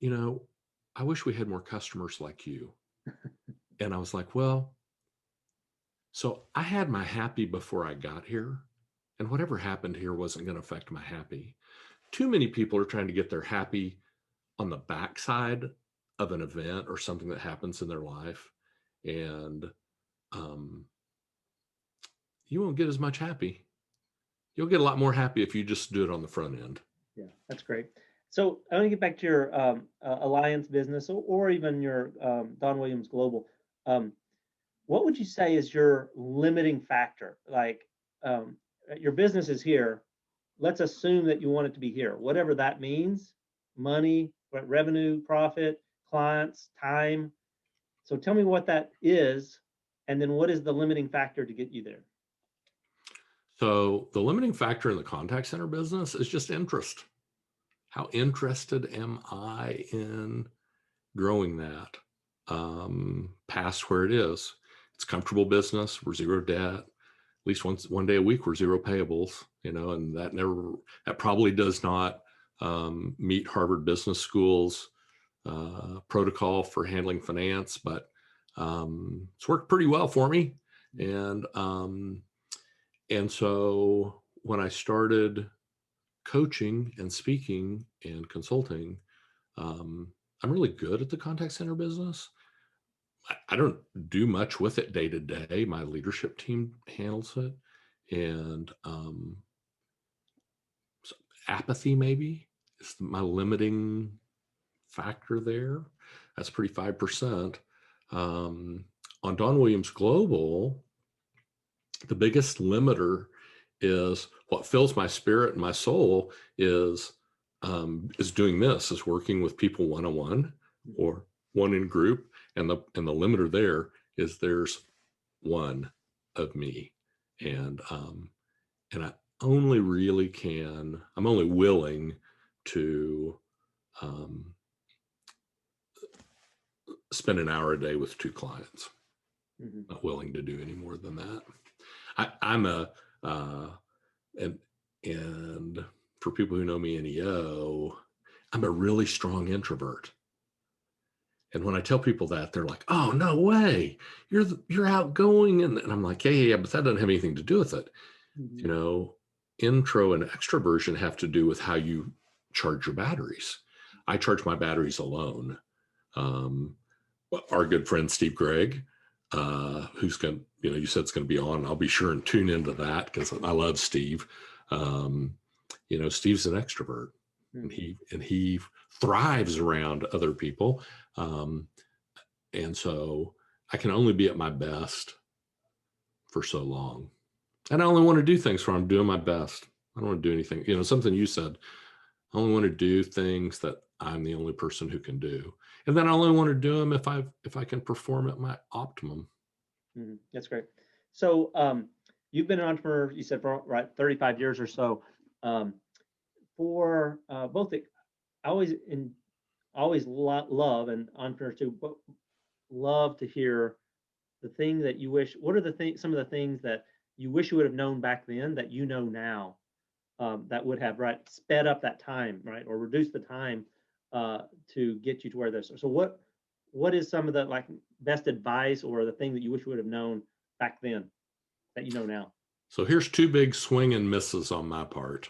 I wish we had more customers like you. And I was like, well, so I had my happy before I got here, and whatever happened here wasn't going to affect my happy. Too many people are trying to get their happy on the backside of an event or something that happens in their life. And you won't get as much happy. You'll get a lot more happy if you just do it on the front end. Yeah, that's great. So I want to get back to your Alliance business, or even your Don Williams Global. What would you say is your limiting factor? Like, your business is here. Let's assume that you want it to be here, whatever that means: money, revenue, profit, clients, time. So tell me what that is, and then what is the limiting factor to get you there? So the limiting factor in the contact center business is just interest. How interested am I in growing that past where it is? It's comfortable business. We're 0 debt. At least one day a week, we're 0 payables, and that probably does not meet Harvard Business School's protocol for handling finance, but it's worked pretty well for me. And so when I started coaching and speaking and consulting, I'm really good at the contact center business. I don't do much with it day to day. My leadership team handles it. And so apathy maybe is my limiting factor there. That's pretty 5%. On Don Williams Global, the biggest limiter is what fills my spirit and my soul is doing this, is working with people one-on-one or one in group. And the limiter there is there's one of me. And I only really I'm only willing to spend an hour a day with 2 clients. Not willing to do any more than that. I'm and for people who know me in EO, I'm a really strong introvert. And when I tell people that, they're like, "Oh, no way, you're outgoing," and I'm like, "Yeah, but that doesn't have anything to do with it." Intro and extroversion have to do with how you charge your batteries. I charge my batteries alone. Our good friend Steve Gregg, who's going to, you said it's going to be on. I'll be sure and tune into that because I love Steve. Steve's an extrovert, and he thrives around other people. And so I can only be at my best for so long. And I only want to do things where I'm doing my best. I don't want to do anything, something you said, I only want to do things that I'm the only person who can do. And then I only want to do them if I can perform at my optimum. That's great. So you've been an entrepreneur, you said, for 35 years or so. For both, I always love, and entrepreneurs too, but love to hear the thing that you wish. What are some of the things that you wish you would have known back then that you know now, that would have sped up that time, or reduced the time to get you to where this. So what is some of the best advice or the thing that you wish you would have known back then that you know now? So here's 2 big swing and misses on my part.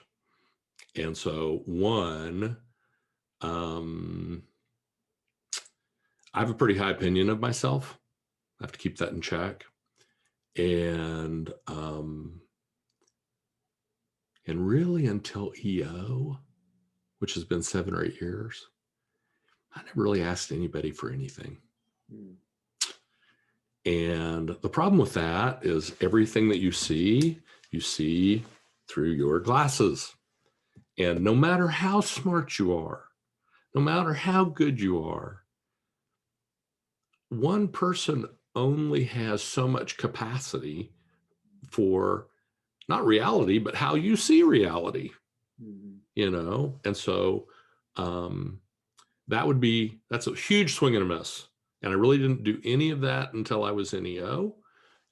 And so one, I have a pretty high opinion of myself. I have to keep that in check. And really until EO, which has been 7 or 8 years, I never really asked anybody for anything. And the problem with that is everything that you see through your glasses. And no matter how smart you are, no matter how good you are, one person only has so much capacity for not reality, but how you see reality, Mhm. And so that's a huge swing and a miss. And I really didn't do any of that until I was in EO.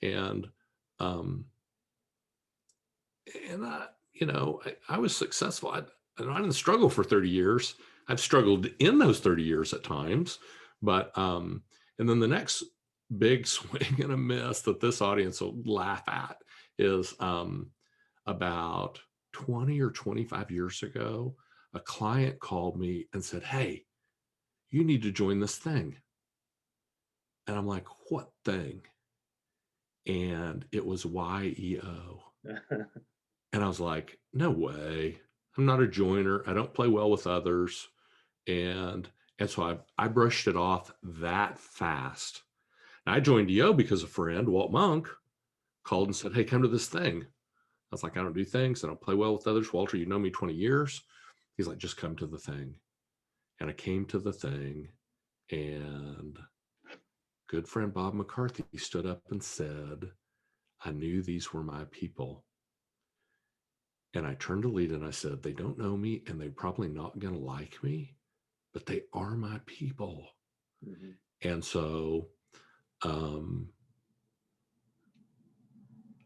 And, um, and I was successful. I didn't struggle for 30 years. I've struggled in those 30 years at times, but, and then the next big swing and a miss that this audience will laugh at is, about 20 or 25 years ago, a client called me and said, "Hey, you need to join this thing." And I'm like, "What thing?" And it was YEO. And I was like, "No way. I'm not a joiner. I don't play well with others." And so I brushed it off that fast. And I joined EO because a friend, Walt Monk, called and said, "Hey, come to this thing." I was like, "I don't do things. I don't play well with others. Walter, you know me 20 years." He's like, "Just come to the thing." And I came to the thing, and good friend Bob McCarthy stood up and said, "I knew these were my people." And I turned to Lita and I said, "They don't know me and they're probably not going to like me, but they are my people." Mhm. And so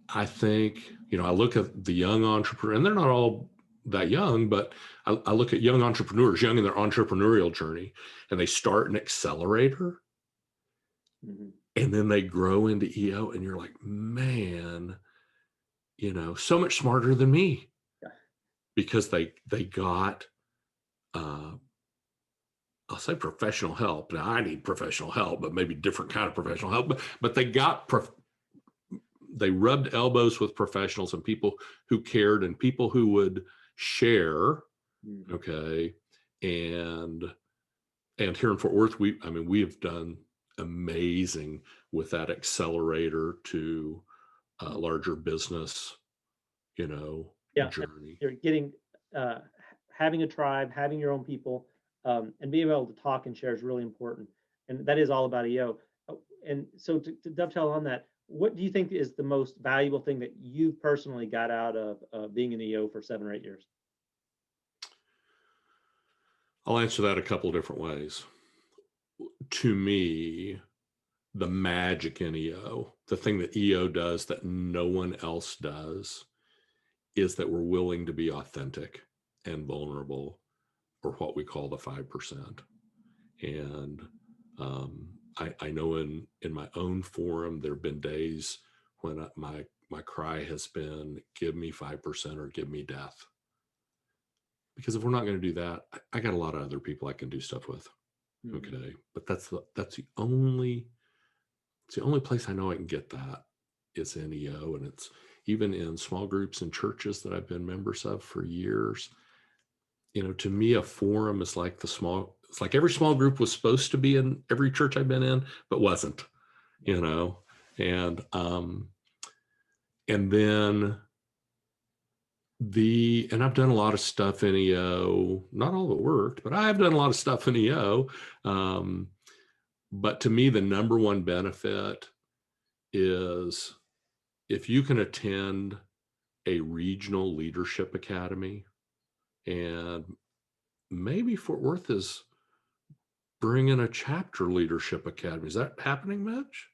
I think, I look at the young entrepreneur, and they're not all that young, but I look at young entrepreneurs, young in their entrepreneurial journey, and they start an accelerator Mhm. and then they grow into EO, and you're like, man, so much smarter than me, Yeah. because they got, uh, I'll say professional help. Now I need professional help, but maybe different kind of professional help. But they rubbed elbows with professionals and people who cared and people who would share. Mhm. Okay, and here in Fort Worth, we have done amazing with that accelerator to larger business, Yeah, journey. you're getting uh, having a tribe, having your own people, and being able to talk and share is really important. And that is all about EO. And so to dovetail on that, what do you think is the most valuable thing that you personally got out of being an EO for 7 or 8 years? I'll answer that a couple of different ways. To me, the magic in EO, the thing that EO does that no one else does, is that we're willing to be authentic and vulnerable, or what we call the 5%. And I know in my own forum, there have been days when my cry has been, "Give me 5% or give me death." Because if we're not going to do that, I got a lot of other people I can do stuff with. Mhm. Okay, but it's the only place I know I can get that is in EO, and it's even in small groups and churches that I've been members of for years. To me, a forum is like it's like every small group was supposed to be in every church I've been in, but wasn't, you know, and then and I've done a lot of stuff in EO, not all of it worked, but I've done a lot of stuff in EO. But to me, the number one benefit is if you can attend a regional leadership academy, and maybe Fort Worth is bringing a chapter leadership academy. Is that happening, Mitch?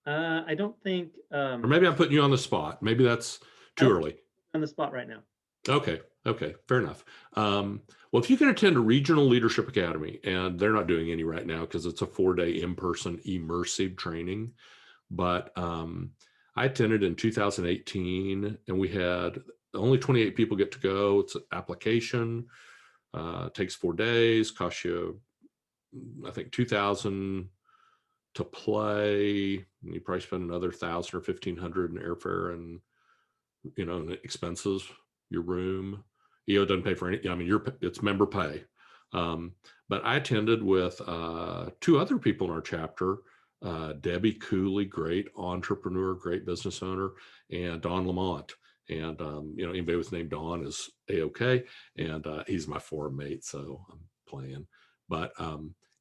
I don't think Or maybe I'm putting you on the spot. Maybe that's I too don't early. on the spot right now. Okay. Okay. Fair enough. Well, if you can attend a regional leadership academy, and they're not doing any right now because it's a 4-day in-person immersive training, but I attended in 2018, and we had only 28 people get to go. It's an application, takes 4 days, costs you, I think, 2,000 to play. You probably spend another 1,000 or 1,500 in airfare and expenses, your room. EO doesn't pay for any. I mean, it's member pay. But I attended with 2 other people in our chapter, Debbie Cooley, great entrepreneur, great business owner, and Don Lamont. And anybody with the name Don is A-OK, and he's my forum mate, so I'm playing. But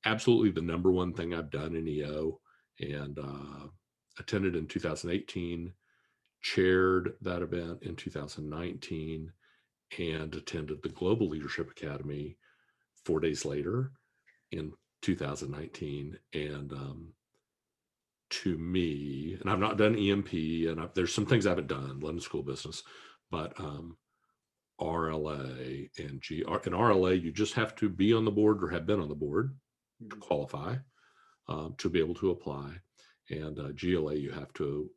absolutely the number one thing I've done in EO, and attended in 2018. chaired that event in 2019, and attended the Global Leadership Academy 4 days later in 2019. And to me, and I've not done EMP, and there's some things I haven't done, London School of Business, but RLA and in RLA, you just have to be on the board or have been on the board to qualify, to be able to apply. And GLA, you have to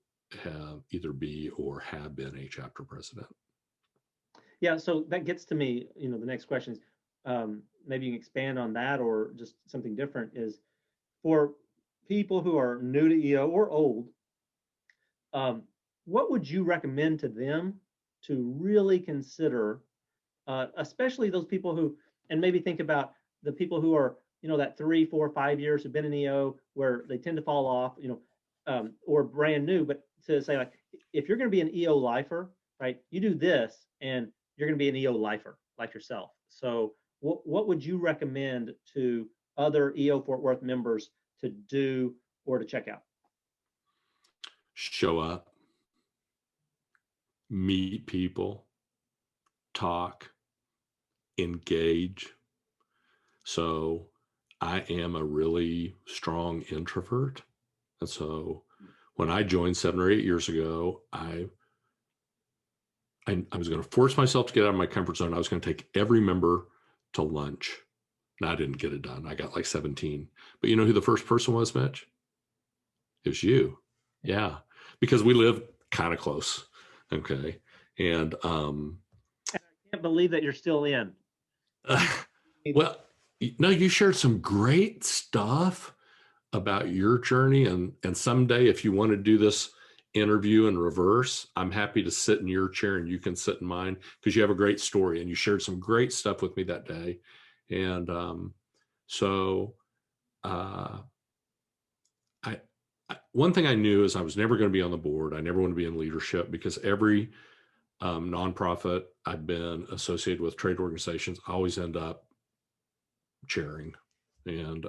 have either be or have been a chapter president. Yeah, so that gets to me, the next question is, maybe you can expand on that, or just something different, is for people who are new to EO or old, what would you recommend to them to really consider, especially those people who, and maybe think about the people who are, that 3, 4, 5 years who've been in EO where they tend to fall off, or brand new, but to say, like, if you're going to be an EO lifer, right, you do this and you're going to be an EO lifer like yourself. So what would you recommend to other EO Fort Worth members to do or to check out? Show up, meet people, talk, engage. So I am a really strong introvert. And so when I joined 7 or 8 years ago, I was going to force myself to get out of my comfort zone. I was going to take every member to lunch. And I didn't get it done. I got like 17. But you know who the first person was, Mitch? It was you. Yeah. Because we live kind of close. Okay. And I can't believe that you're still in. well, no, you shared some great stuff about your journey. And someday, if you want to do this interview in reverse, I'm happy to sit in your chair and you can sit in mine, because you have a great story and you shared some great stuff with me that day. And so one thing I knew is I was never going to be on the board. I never want to be in leadership, because every nonprofit I've been associated with, trade organizations, I always end up chairing. And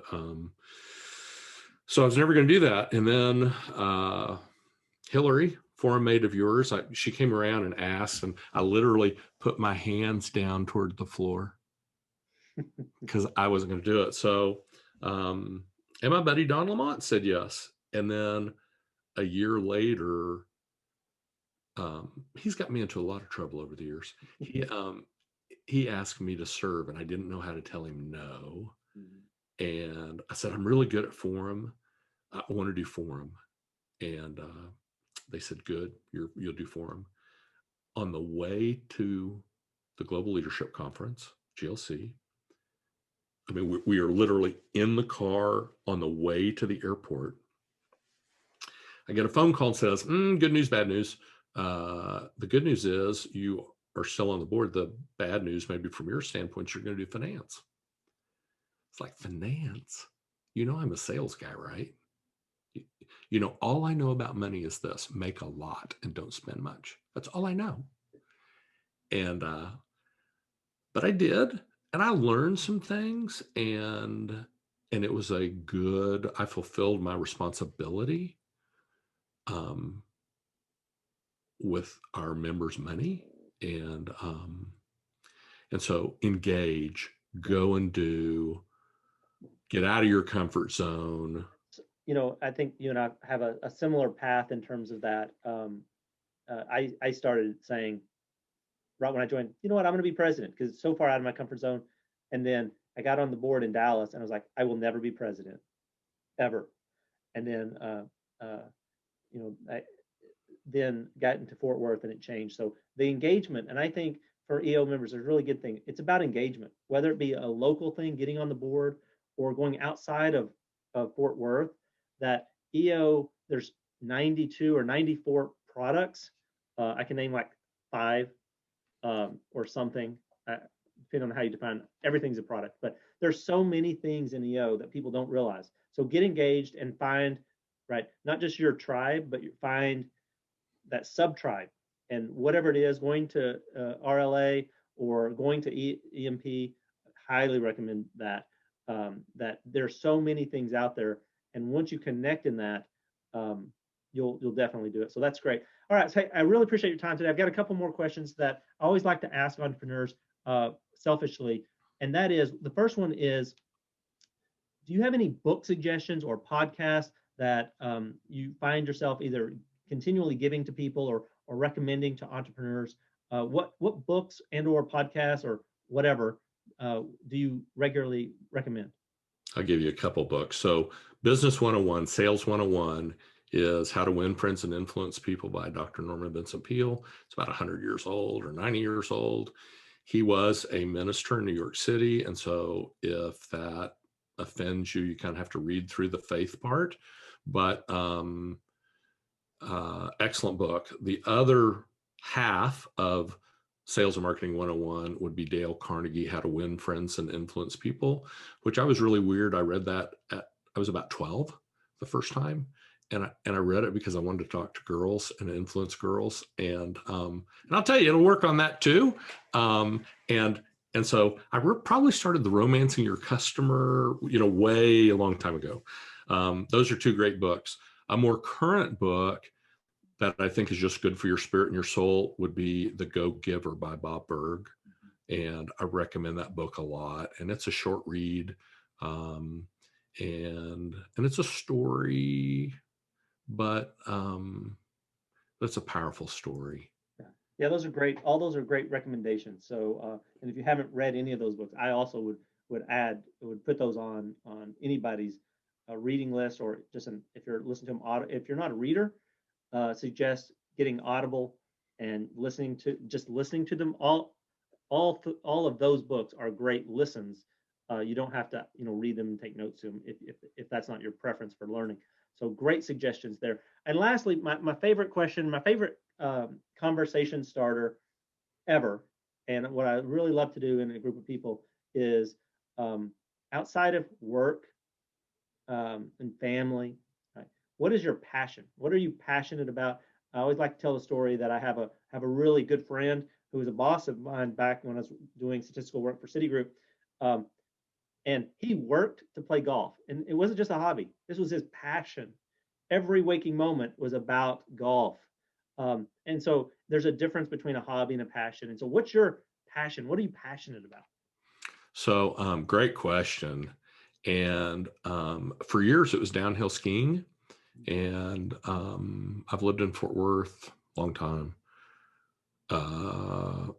so I was never going to do that. And then Hillary, forum mate of yours, she came around and asked, and I literally put my hands down toward the floor because I wasn't going to do it. So, and my buddy Don Lamont said yes. And then a year later, he's got me into a lot of trouble over the years. He asked me to serve, and I didn't know how to tell him no. And I said, I'm really good at forum. I want to do forum. And they said, good, you'll do forum. On the way to the Global Leadership Conference, GLC, I mean, we are literally in the car on the way to the airport. I get a phone call and says, good news, bad news. The good news is you are still on the board. The bad news, maybe from your standpoint, you're going to do finance. It's like, finance? I'm a sales guy, right? All I know about money is this: make a lot and don't spend much. That's all I know. And, but I did, and I learned some things, and it was I fulfilled my responsibility with our members' money. And so engage, go and do, get out of your comfort zone. I think you and I have a similar path in terms of that. I started saying right when I joined, you know what, I'm going to be president, because it's so far out of my comfort zone. And then I got on the board in Dallas and I was like, I will never be president, ever. And then, I then got into Fort Worth and it changed. So the engagement, and I think for EO members, there's a really good thing. It's about engagement, whether it be a local thing, getting on the board, or going outside of Fort Worth. That EO, there's 92 or 94 products. I can name like 5 or something, depending on how you define it. Everything's a product, but there's so many things in EO that people don't realize. So get engaged and find, right, not just your tribe, but you find that sub tribe, and whatever it is, going to RLA or going to EMP, highly recommend that. That there's so many things out there, and once you connect in that, you'll definitely do it. So that's great. All right, so hey, I really appreciate your time today. I've got a couple more questions that I always like to ask entrepreneurs selfishly, and that is, the first one is, do you have any book suggestions or podcasts that you find yourself either continually giving to people or recommending to entrepreneurs? What books and or podcasts or whatever do you regularly recommend? I'll give you a couple books. So Business 101, Sales 101 is How to Win Friends and Influence People by Dr. Norman Vincent Peale. It's about 100 years old or 90 years old. He was a minister in New York City. And so if that offends you, you kind of have to read through the faith part. But excellent book. The other half of Sales and Marketing 101 would be Dale Carnegie, How to Win Friends and Influence People, which I was really weird. I read that I was about 12 the first time. And I read it because I wanted to talk to girls and influence girls. And I'll tell you, it'll work on that too. And so I probably started the Romancing Your Customer, way a long time ago. Those are two great books. A more current book that I think is just good for your spirit and your soul would be The Go-Giver by Bob Burg. And I recommend that book a lot. And it's a short read. And it's a story, but that's a powerful story. Yeah, those are great. All those are great recommendations. So, and if you haven't read any of those books, I also would put those on anybody's reading list, or just if you're listening to them, if you're not a reader, suggest getting Audible and listening to them. All of those books are great listens. You don't have to read them and take notes to them if that's not your preference for learning. So great suggestions there. And lastly, my favorite question, my favorite conversation starter ever, and what I really love to do in a group of people is outside of work and family, right? What is your passion? What are you passionate about? I always like to tell the story that I have a really good friend who was a boss of mine back when I was doing statistical work for Citigroup. And he worked to play golf, and it wasn't just a hobby. This was his passion. Every waking moment was about golf. And so there's a difference between a hobby and a passion. And so what's your passion? What are you passionate about? So great question. And for years it was downhill skiing. And I've lived in Fort Worth a long time. But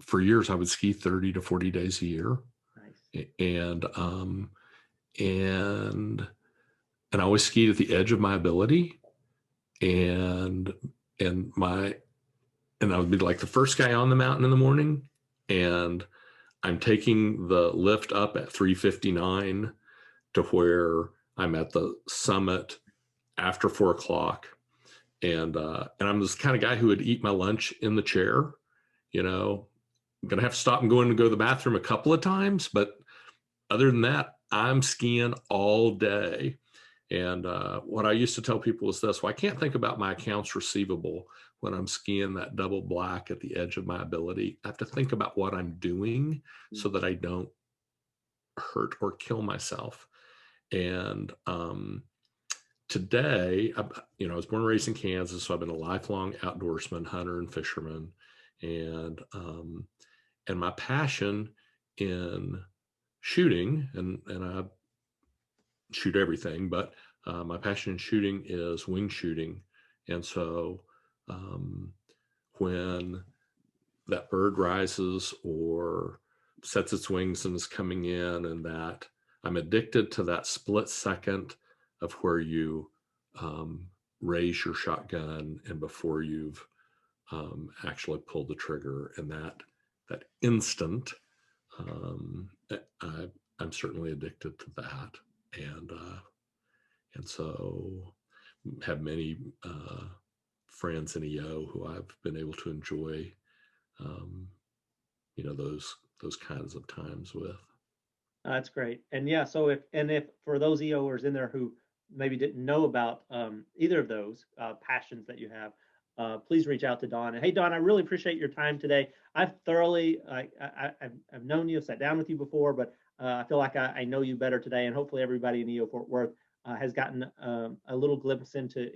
for years I would ski 30 to 40 days a year. Nice. And I always skied at the edge of my ability. And I would be like the first guy on the mountain in the morning, and I'm taking the lift up at 3:59 to where I'm at the summit after 4 o'clock. And I'm this kind of guy who would eat my lunch in the chair. I'm going to have to stop and go to the bathroom a couple of times. But other than that, I'm skiing all day. And what I used to tell people was this: well, I can't think about my accounts receivable when I'm skiing that double black at the edge of my ability. I have to think about what I'm doing so that I don't hurt or kill myself. And today, I was born and raised in Kansas, so I've been a lifelong outdoorsman, hunter, and fisherman. And my passion in shooting, and I shoot everything, but my passion in shooting is wing shooting. And so when that bird rises or sets its wings and is coming in, and that I'm addicted to that split second of where you raise your shotgun and before you've actually pulled the trigger, and that instant, I'm certainly addicted to that. And so have many friends in EO who I've been able to enjoy, those kinds of times with. That's great. And yeah, so if for those EOers in there who maybe didn't know about either of those passions that you have, please reach out to Don. And hey, Don, I really appreciate your time today. I've known you, sat down with you before, but I feel like I know you better today, and hopefully everybody in EO Fort Worth has gotten a little glimpse into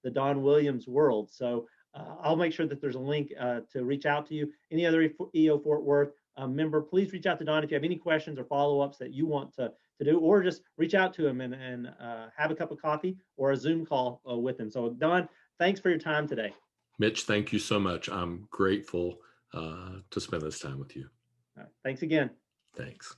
the Don Williams world. So I'll make sure that there's a link to reach out to you. Any other EO Fort Worth member, please reach out to Don if you have any questions or follow-ups that you want to do, or just reach out to him and have a cup of coffee or a Zoom call with him. So Don, thanks for your time today. Mitch, thank you so much. I'm grateful to spend this time with you. Thanks again. Thanks.